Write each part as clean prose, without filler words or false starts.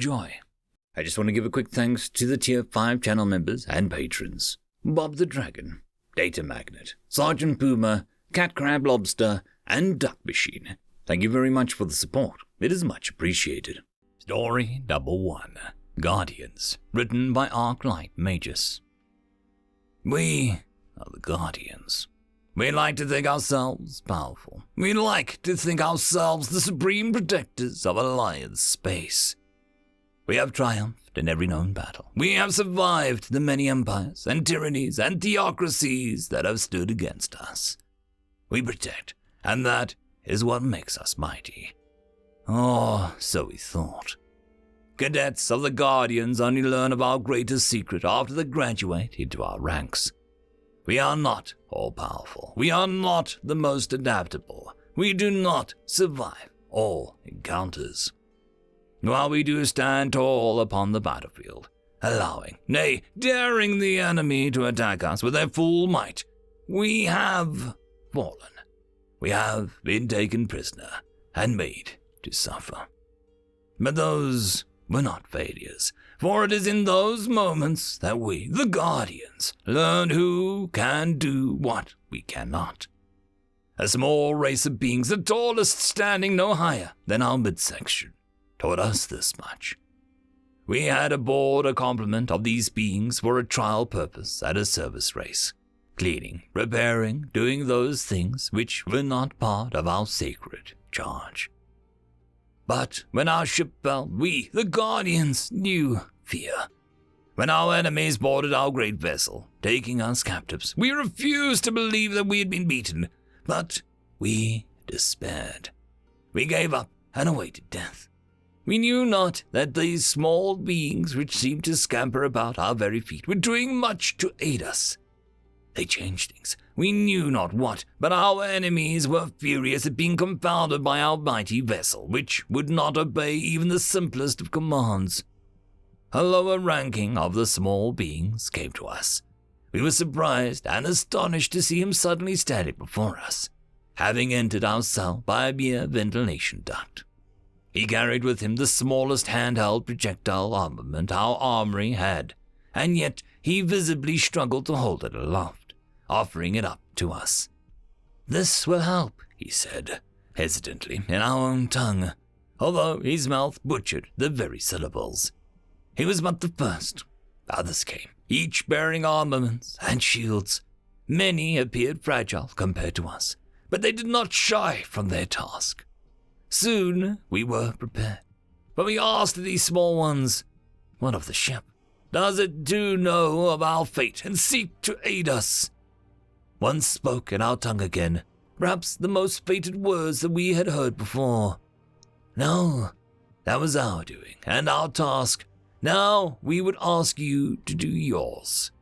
Joy. I just want to give a quick thanks to the Tier 5 channel members and patrons. Bob the Dragon, Datamagnet, Sergeant Puma, Cat Crab Lobster, and Duck Machine. Thank you very much for the support. It is much appreciated. Story number 1. Guardians, written by Arclight Magus. We are the Guardians. We like to think ourselves powerful. We like to think ourselves the supreme protectors of Alliance space. We have triumphed in every known battle. We have survived the many empires and tyrannies and theocracies that have stood against us. We protect, and that is what makes us mighty. Oh, so we thought. Cadets of the Guardians only learn of our greatest secret after they graduate into our ranks. We are not all-powerful. We are not the most adaptable. We do not survive all encounters. While we do stand tall upon the battlefield, allowing, nay, daring the enemy to attack us with their full might, we have fallen. We have been taken prisoner and made to suffer. But those were not failures, for it is in those moments that we, the Guardians, learn who can do what we cannot. A small race of beings, the tallest standing no higher than our midsection, taught us this much. We had aboard a complement of these beings for a trial purpose at a service race, cleaning, repairing, doing those things which were not part of our sacred charge. But when our ship fell, we, the Guardians, knew fear. When our enemies boarded our great vessel, taking us captives, we refused to believe that we had been beaten, but we despaired. We gave up and awaited death. We knew not that these small beings which seemed to scamper about our very feet were doing much to aid us. They changed things. We knew not what, but our enemies were furious at being confounded by our mighty vessel, which would not obey even the simplest of commands. A lower ranking of the small beings came to us. We were surprised and astonished to see him suddenly standing before us, having entered our cell by a mere ventilation duct. He carried with him the smallest handheld projectile armament our armory had, and yet he visibly struggled to hold it aloft, offering it up to us. "This will help," he said, hesitantly, in our own tongue, although his mouth butchered the very syllables. He was but the first. Others came, each bearing armaments and shields. Many appeared fragile compared to us, but they did not shy from their task. Soon we were prepared, but we asked these small ones, "What of the ship? Does it too know of our fate and seek to aid us?" One spoke in our tongue again, perhaps the most fated words that we had heard before. "No, that was our doing and our task. Now we would ask you to do yours."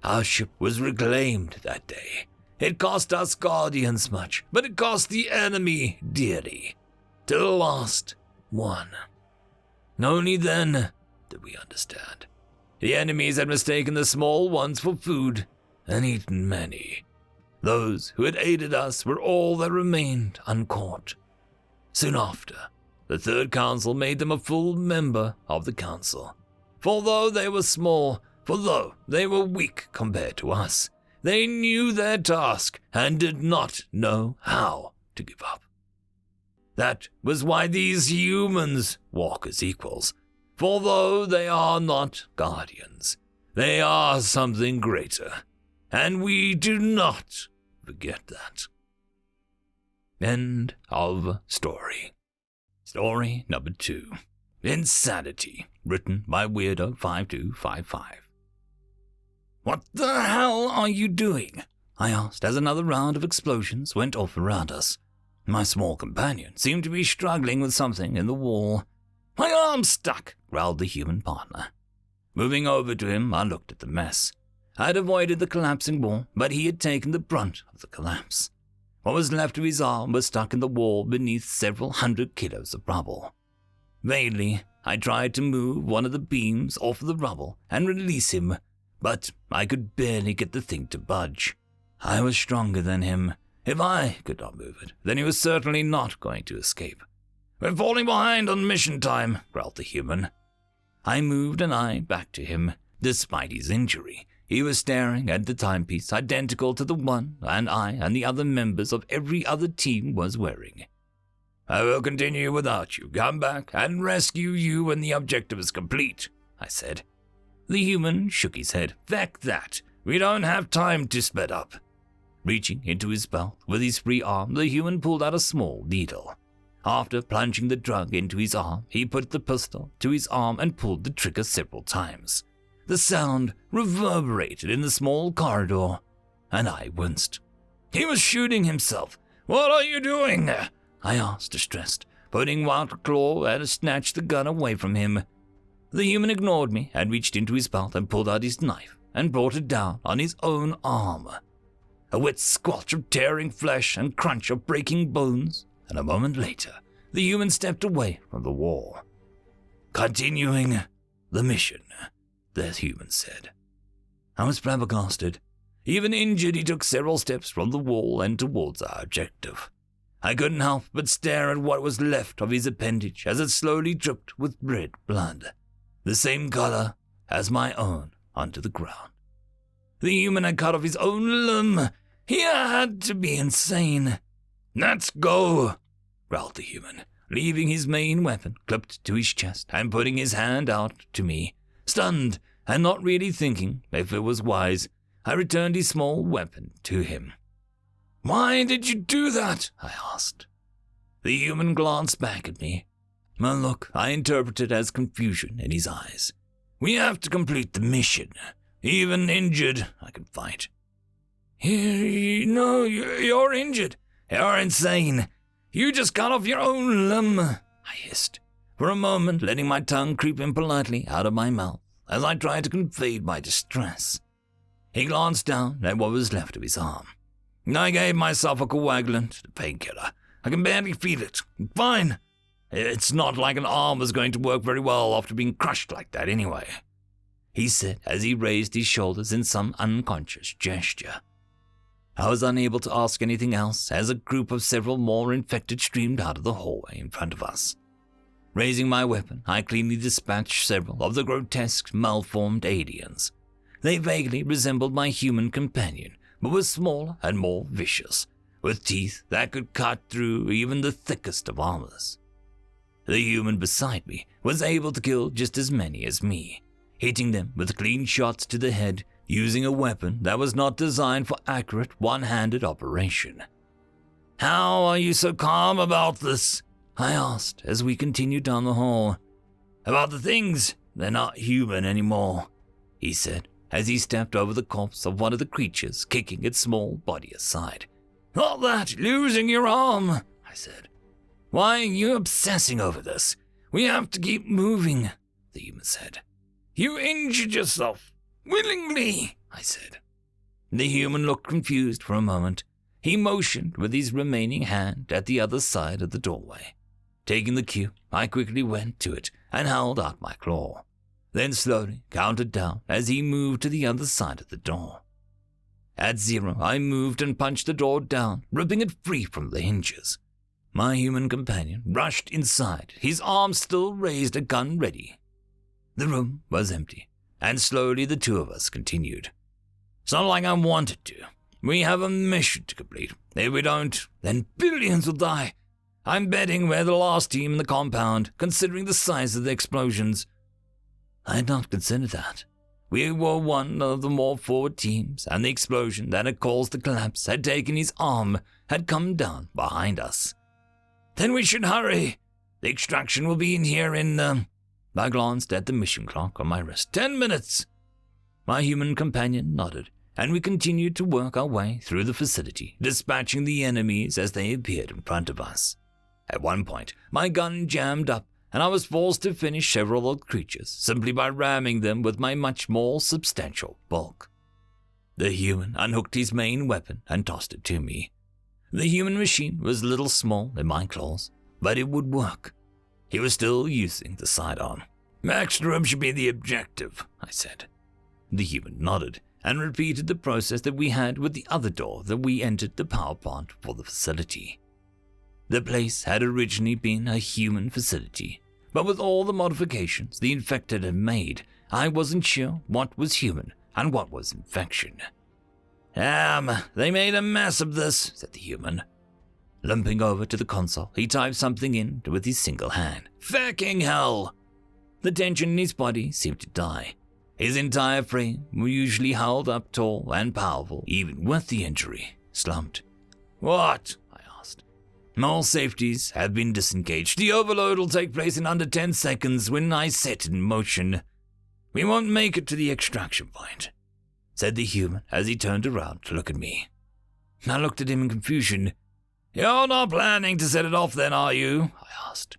Our ship was reclaimed that day. It cost us Guardians much, but it cost the enemy dearly. To the last one. Only then did we understand. The enemies had mistaken the small ones for food and eaten many. Those who had aided us were all that remained uncaught. Soon after, the Third Council made them a full member of the Council. For though they were small, for though they were weak compared to us, they knew their task and did not know how to give up. That was why these humans walk as equals. For though they are not Guardians, they are something greater, and we do not forget that. End of story. Story number 2. Insanity, written by Weirdo5255. "What the hell are you doing?" I asked as another round of explosions went off around us. My small companion seemed to be struggling with something in the wall. "My arm's stuck," growled the human partner. Moving over to him, I looked at the mess. I had avoided the collapsing wall, but he had taken the brunt of the collapse. What was left of his arm was stuck in the wall beneath several 100 kilos of rubble. Vainly, I tried to move one of the beams off the rubble and release him, but I could barely get the thing to budge. I was stronger than him. If I could not move it, then he was certainly not going to escape. We're falling behind on mission time, growled the human. I moved an eye back to him. Despite his injury, he was staring at the timepiece identical to the one I and the other members of every other team was wearing. I will continue without you. Come back and rescue you when the objective is complete, I said. The human shook his head. Feck that. We don't have time to sped up. Reaching into his belt with his free arm, the human pulled out a small needle. After plunging the drug into his arm, he put the pistol to his arm and pulled the trigger several times. The sound reverberated in the small corridor, and I winced. He was shooting himself. What are you doing? I asked, distressed, putting one claw to snatch the gun away from him. The human ignored me and reached into his belt and pulled out his knife and brought it down on his own arm. A wet squelch of tearing flesh and crunch of breaking bones, and a moment later, the human stepped away from the wall. Continuing the mission, the human said. I was flabbergasted. Even injured, he took several steps from the wall and towards our objective. I couldn't help but stare at what was left of his appendage as it slowly dripped with red blood, the same color as my own, onto the ground. The human had cut off his own limb. He had to be insane. Let's go, growled the human, leaving his main weapon clipped to his chest and putting his hand out to me. Stunned and not really thinking if it was wise, I returned his small weapon to him. Why did you do that? I asked. The human glanced back at me. A look I interpreted as confusion in his eyes. We have to complete the mission. Even injured, I can fight. No, you're injured. You're insane. You just cut off your own limb, I hissed, for a moment letting my tongue creep impolitely out of my mouth as I tried to convey my distress. He glanced down at what was left of his arm. I gave myself a coagulant, a painkiller. I can barely feel it. Fine. It's not like an arm is going to work very well after being crushed like that anyway, he said as he raised his shoulders in some unconscious gesture. I was unable to ask anything else as a group of several more infected streamed out of the hallway in front of us. Raising my weapon, I cleanly dispatched several of the grotesque, malformed aliens. They vaguely resembled my human companion, but were smaller and more vicious, with teeth that could cut through even the thickest of armors. The human beside me was able to kill just as many as me, hitting them with clean shots to the head, using a weapon that was not designed for accurate one-handed operation. How are you so calm about this? I asked as we continued down the hall. About the things, they're not human anymore, he said as he stepped over the corpse of one of the creatures, kicking its small body aside. Not that, losing your arm, I said. Why are you obsessing over this? We have to keep moving, the human said. You injured yourself. Willingly, I said. The human looked confused for a moment. He motioned with his remaining hand at the other side of the doorway. Taking the cue, I quickly went to it and held out my claw, then slowly counted down as he moved to the other side of the door. At 0, I moved and punched the door down, ripping it free from the hinges. My human companion rushed inside, his arm still raised, a gun ready. The room was empty, and slowly the two of us continued. It's not like I wanted to. We have a mission to complete. If we don't, then billions will die. I'm betting we're the last team in the compound, considering the size of the explosions. I had not considered that. We were one of the more forward teams, and the explosion that had caused the collapse had taken his arm, had come down behind us. Then we should hurry. The extraction will be in here in, I glanced at the mission clock on my wrist. 10 minutes. My human companion nodded, and we continued to work our way through the facility, dispatching the enemies as they appeared in front of us. At one point, my gun jammed up, and I was forced to finish several of the creatures simply by ramming them with my much more substantial bulk. The human unhooked his main weapon and tossed it to me. The human machine was a little small in my claws, but it would work. He was still using the sidearm. Extra room should be the objective, I said. The human nodded and repeated the process that we had with the other door that we entered the power plant for the facility. The place had originally been a human facility, but with all the modifications the infected had made, I wasn't sure what was human and what was infection. They made a mess of this, said the human. Limping over to the console, he typed something in with his single hand. Fucking hell! The tension in his body seemed to die. His entire frame, usually held up tall and powerful, even with the injury, slumped. What? I asked. All safeties have been disengaged. The overload will take place in under 10 seconds when I set it in motion. We won't make it to the extraction point, said the human as he turned around to look at me. I looked at him in confusion. You're not planning to set it off then, are you? I asked.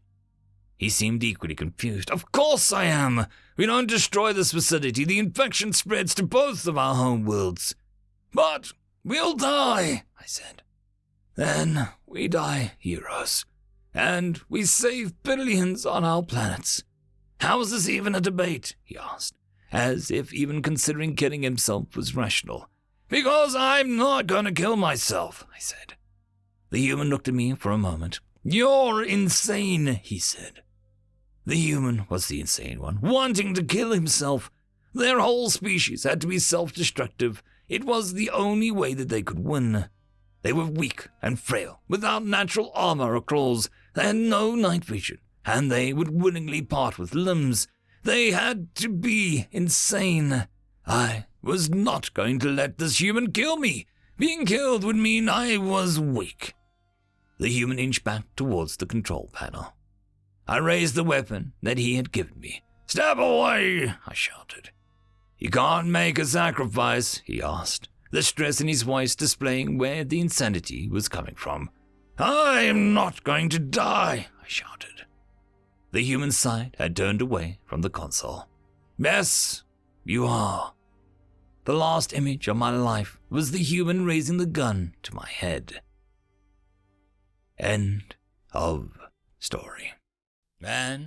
He seemed equally confused. Of course I am. We don't destroy this facility. The infection spreads to both of our home worlds. But we'll die, I said. Then we die heroes. And we save billions on our planets. How is this even a debate? He asked, as if even considering killing himself was rational. Because I'm not going to kill myself, I said. The human looked at me for a moment. You're insane, he said. The human was the insane one, wanting to kill himself. Their whole species had to be self-destructive. It was the only way that they could win. They were weak and frail, without natural armor or claws. They had no night vision, and they would willingly part with limbs. They had to be insane. I was not going to let this human kill me. Being killed would mean I was weak. The human inched back towards the control panel. I raised the weapon that he had given me. Step away, I shouted. You can't make a sacrifice, he asked, the stress in his voice displaying where the insanity was coming from. I am not going to die, I shouted. The human side had turned away from the console. Yes, you are. The last image of my life was the human raising the gun to my head. End of story. And